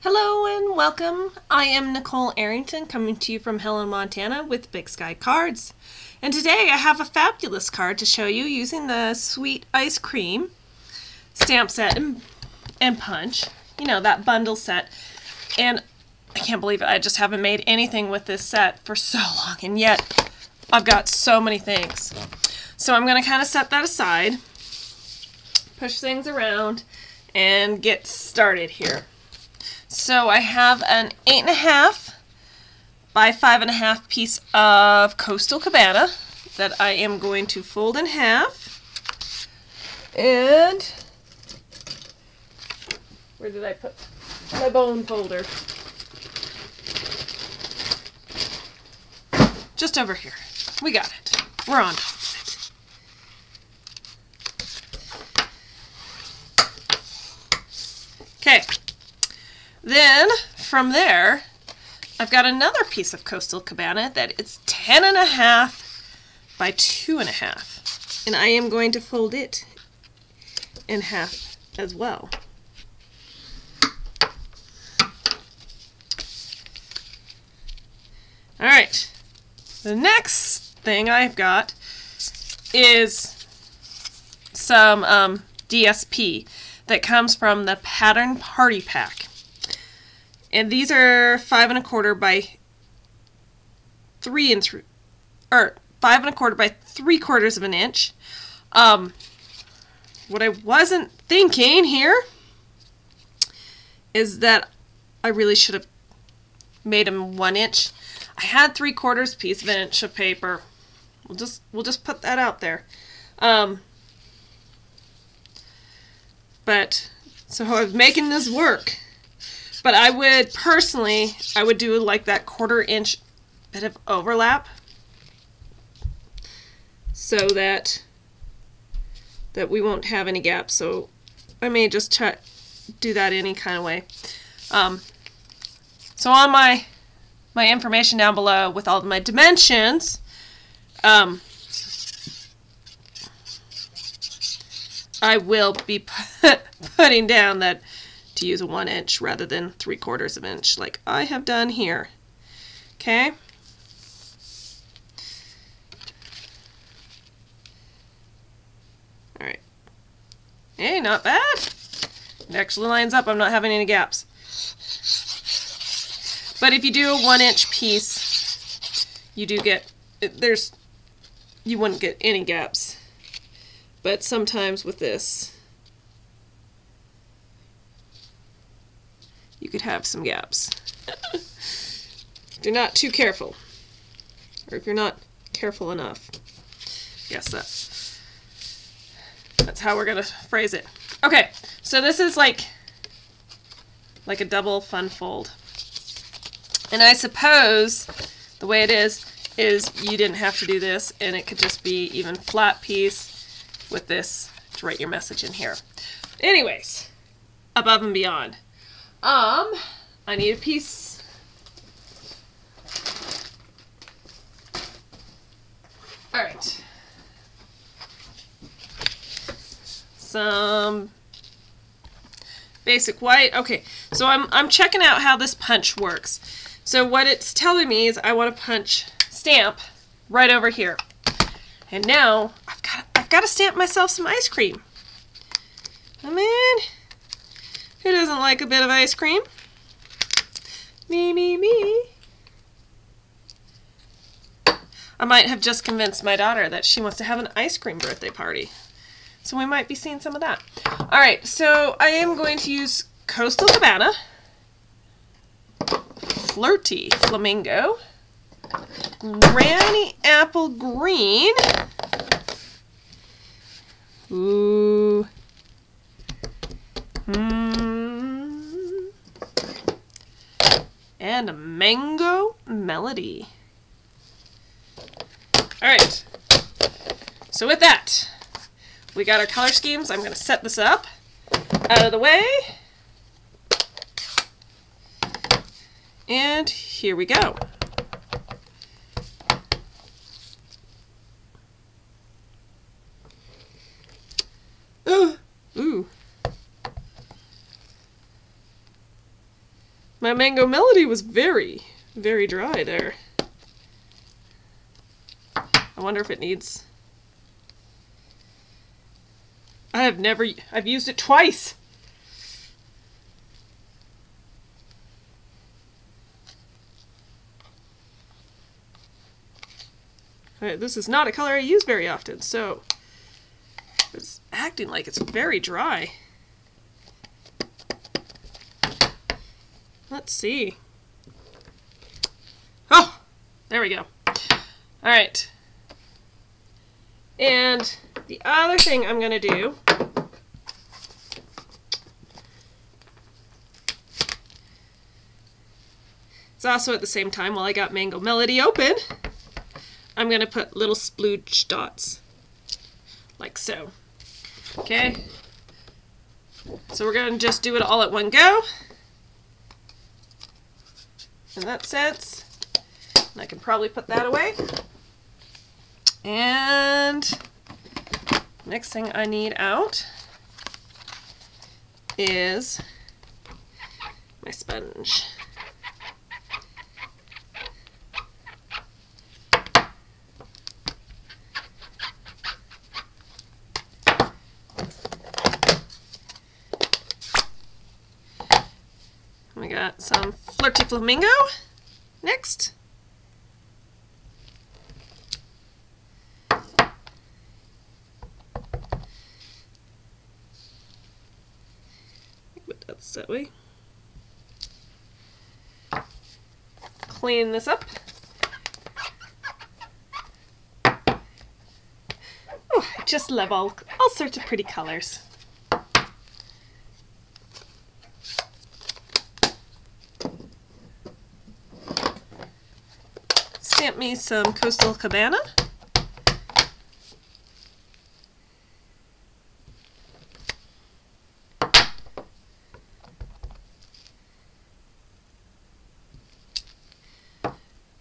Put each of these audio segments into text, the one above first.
Hello and welcome. I am Nicole Arrington coming to you from Helen, Montana with Big Sky Cards. And today I have a fabulous card to show you using the Sweet Ice Cream stamp set and punch. You know, that bundle set. And I can't believe it. I just haven't made anything with this set for so long, and yet I've got so many things. So I'm going to kind of set that aside, push things around, and get started here. So I have an 8.5 by 5.5 piece of Coastal Cabana that I am going to fold in half. And where did I put my bone folder? Just over here. We got it. We're on top of it. Okay. Then, from there, I've got another piece of Coastal Cabana that is 10.5 by 2.5. And I am going to fold it in half as well. Alright, the next thing I've got is some DSP that comes from the Pattern Party Pack. And these are 5 1/4 by 5 1/4 by 3/4 of an inch. What I wasn't thinking here is that I really should have made them 1 inch. I had 3/4 piece of an inch of paper. We'll just put that out there. But so I was making this work. But I would personally, do like that 1/4 inch bit of overlap, so that we won't have any gaps. So I may just do that any kind of way. So on my information down below with all of my dimensions, I will be putting down that to use a 1 inch rather than 3/4 of an inch like I have done here. Okay. Alright. Hey, not bad. It actually lines up. I'm not having any gaps. But if you do a 1 inch piece, you do get, you wouldn't get any gaps. But sometimes with this, you could have some gaps. If you're not too careful, or if you're not careful enough. Yes, that's how we're gonna phrase it. Okay, so this is like a double fun fold. And I suppose the way it is you didn't have to do this, and it could just be even flat piece with this to write your message in here. Anyways, above and beyond. I need a piece. Alright. Some basic white. Okay, so I'm checking out how this punch works. So what it's telling me is I want to stamp right over here. And now I've got to stamp myself some ice cream. I mean, who doesn't like a bit of ice cream? Me, me, me. I might have just convinced my daughter that she wants to have an ice cream birthday party. So we might be seeing some of that. Alright, so I am going to use Coastal Cabana, Flirty Flamingo, Granny Apple Green, ooh, and a Mango Melody. Alright, so with that, we got our color schemes. I'm going to set this up out of the way. And here we go. Ooh. My Mango Melody was very, very dry there. I wonder if it needs... I've used it twice! This is not a color I use very often, so it's acting like it's very dry. Let's see. Oh, there we go. All right. And the other thing I'm going to do is also at the same time, while I got Mango Melody open, I'm going to put little splooge dots, like so. Okay? So we're going to just do it all at one go. In that sense. And I can probably put that away. And next thing I need out is my sponge. We got some Flirty Flamingo next. Put that that way. Clean this up. Oh, I just love all sorts of pretty colors. Stamp me some Coastal Cabana.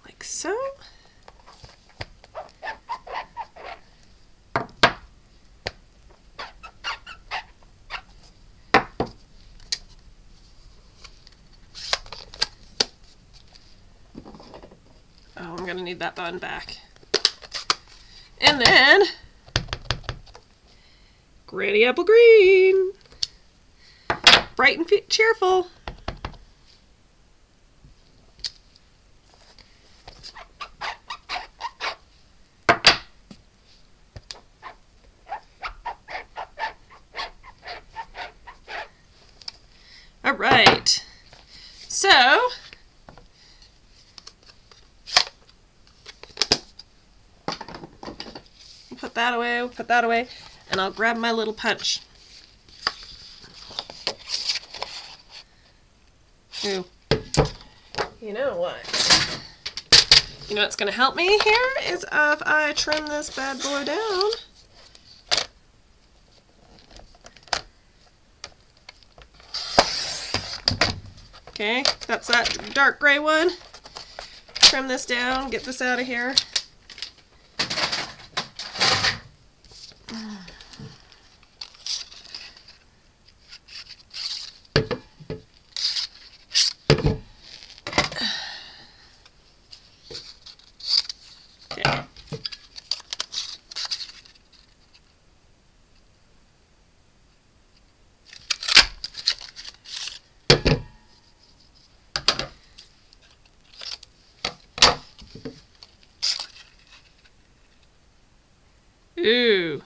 Like so. Oh, I'm gonna need that button back. And then Granny Apple Green. Bright and cheerful. All right. So put that away, we'll put that away, and I'll grab my little punch. Ooh. You know what? You know what's going to help me here is if I trim this bad boy down. Okay, that's that dark gray one. Trim this down, get this out of here. Ooh.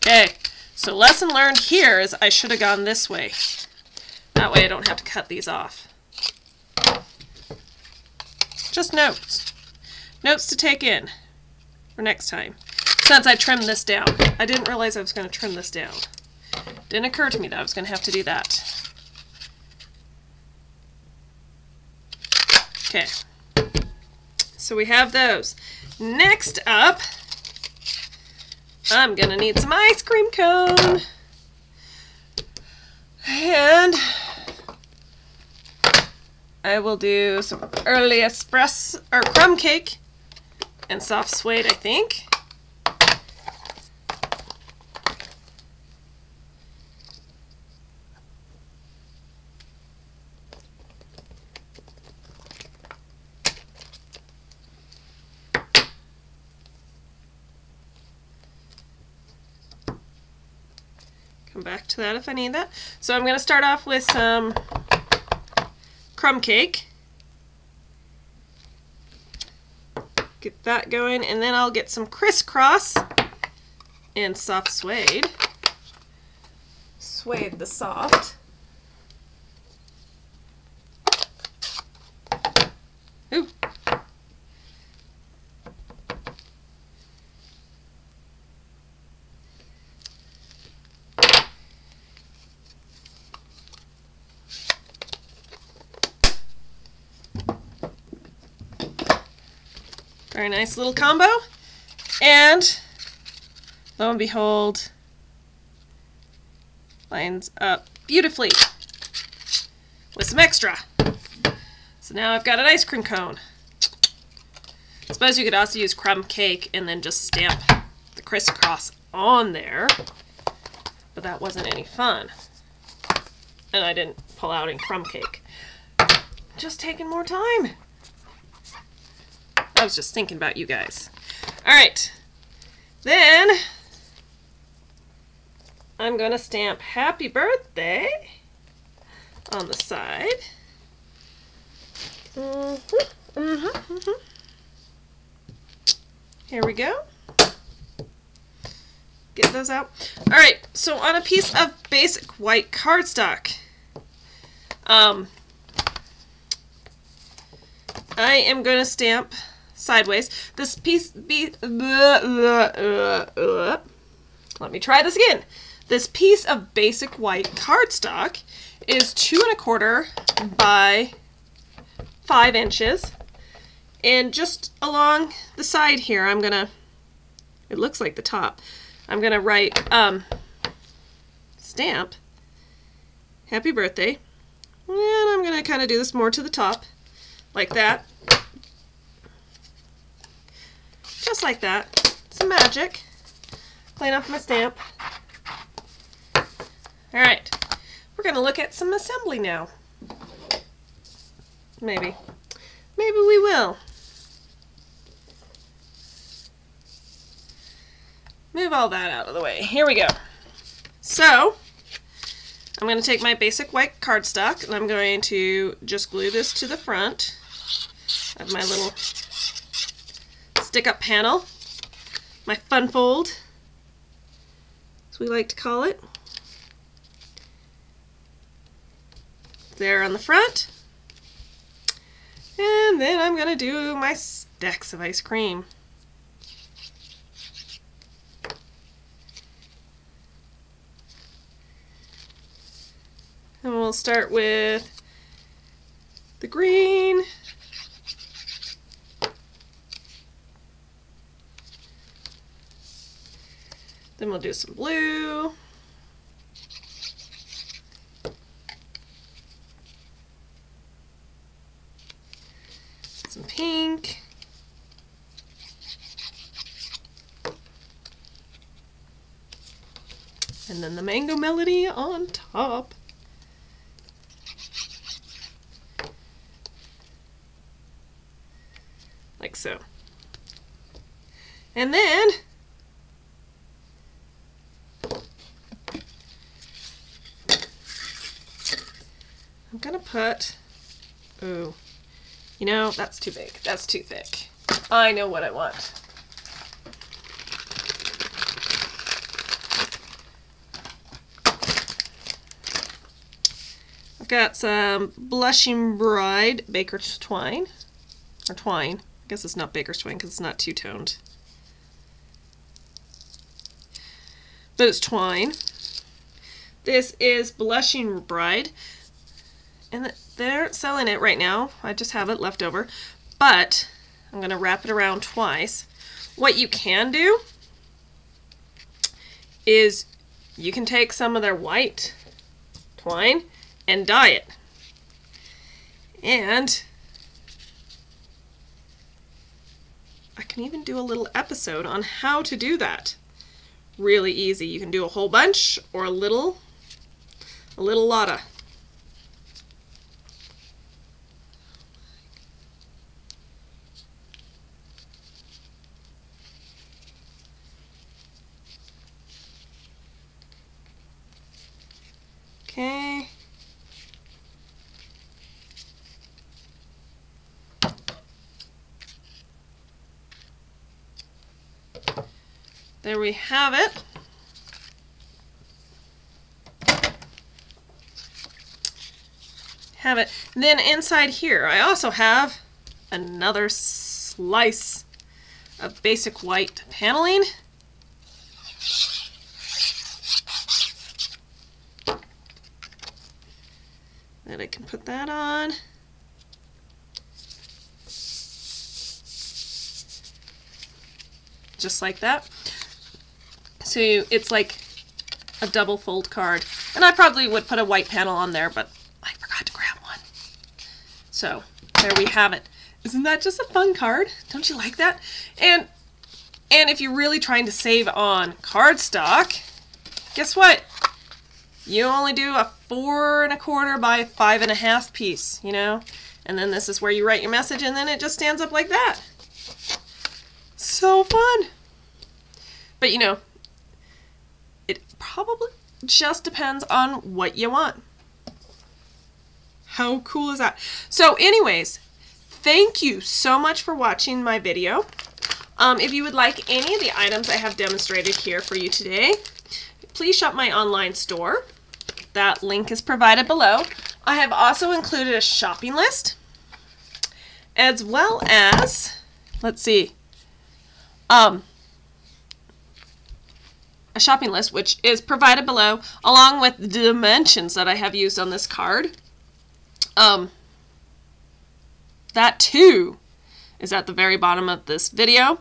Okay, so lesson learned here is I should have gone this way. That way I don't have to cut these off. Just notes. Notes to take in for next time. Since I trimmed this down. I didn't realize I was going to trim this down. Didn't occur to me that I was going to have to do that. Okay. So we have those. Next up, I'm gonna need some ice cream cone. And I will do some early espresso or crumb cake and soft suede, I think. Come back to that if I need that. So I'm going to start off with some crumb cake. Get that going, and then I'll get some crisscross and soft suede. Suede the soft. Ooh. Very nice little combo. And lo and behold, lines up beautifully with some extra. So now I've got an ice cream cone. I suppose you could also use crumb cake and then just stamp the crisscross on there, but that wasn't any fun. And I didn't pull out in crumb cake. Just taking more time. I was just thinking about you guys. Alright, then I'm going to stamp Happy Birthday on the side. Here we go. Get those out. Alright, so on a piece of basic white cardstock, I am going to stamp sideways. This piece let me try this again. This piece of basic white cardstock is 2 1/4 by 5 inches, and just along the side here I'm gonna, it looks like the top, I'm gonna write stamp Happy Birthday, and I'm gonna kind of do this more to the top like that. Just like that. Some magic. Clean off my stamp. Alright, we're going to look at some assembly now. Maybe. Maybe we will. Move all that out of the way. Here we go. So, I'm going to take my basic white cardstock and I'm going to just glue this to the front of my little stick-up panel, my fun fold, as we like to call it. There on the front. And then I'm going to do my stacks of ice cream. And we'll start with the green. Then we'll do some blue. Some pink. And then the mango melody on top. Like so. And then I'm gonna put, ooh, you know, that's too big, that's too thick. I know what I want. I've got some Blushing Bride Baker's Twine, or Twine. I guess it's not Baker's Twine because it's not two-toned. But it's Twine. This is Blushing Bride. And they're selling it right now. I just have it left over. But I'm going to wrap it around twice. What you can do is you can take some of their white twine and dye it. And I can even do a little episode on how to do that. Really easy. You can do a whole bunch or a little lotta. there we have it. Have it. Then inside here, I also have another slice of basic white paneling. Then I can put that on. Just like that. So it's like a double fold card. And I probably would put a white panel on there, but I forgot to grab one. So there we have it. Isn't that just a fun card? Don't you like that? And if you're really trying to save on cardstock, guess what? You only do a 4 1/4 by 5 1/2 piece, you know? And then this is where you write your message, and then it just stands up like that. So fun. But you know, it probably just depends on what you want. How cool is that? So anyways, thank you so much for watching my video. If you would like any of the items I have demonstrated here for you today, please shop my online store. That link is provided below. I have also included a shopping list, as well as, let's see, a shopping list which is provided below, along with the dimensions that I have used on this card. That too is at the very bottom of this video.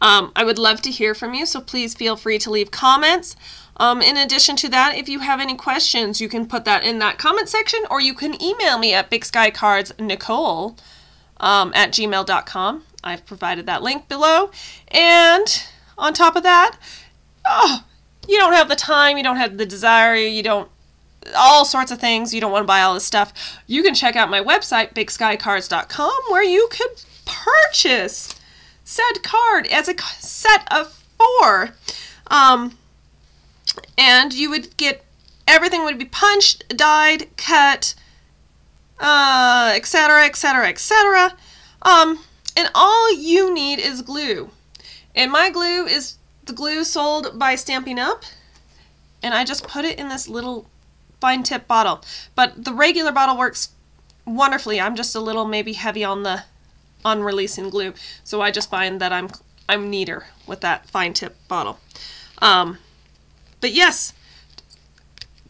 I would love to hear from you, so please feel free to leave comments. In addition to that, if you have any questions, you can put that in that comment section, or you can email me at bigskycardsnicole@gmail.com. I've provided that link below. And on top of that, you don't have the time, you don't have the desire, you don't, all sorts of things, you don't want to buy all this stuff, you can check out my website, bigskycards.com, where you could purchase said card as a set of 4. And you would get, everything would be punched, dyed, cut, etc., etc., etc. And all you need is glue. And my glue is the glue sold by Stampin' Up. And I just put it in this little fine tip bottle. But the regular bottle works wonderfully. I'm just a little maybe heavy on releasing glue. So I just find that I'm neater with that fine tip bottle. But yes,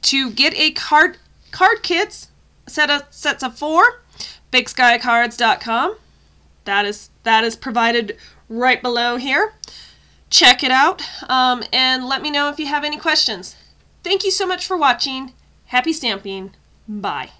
to get a card kits, sets of 4, bigskycards.com. That is provided right below here. Check it out, and let me know if you have any questions. Thank you so much for watching. Happy stamping. Bye.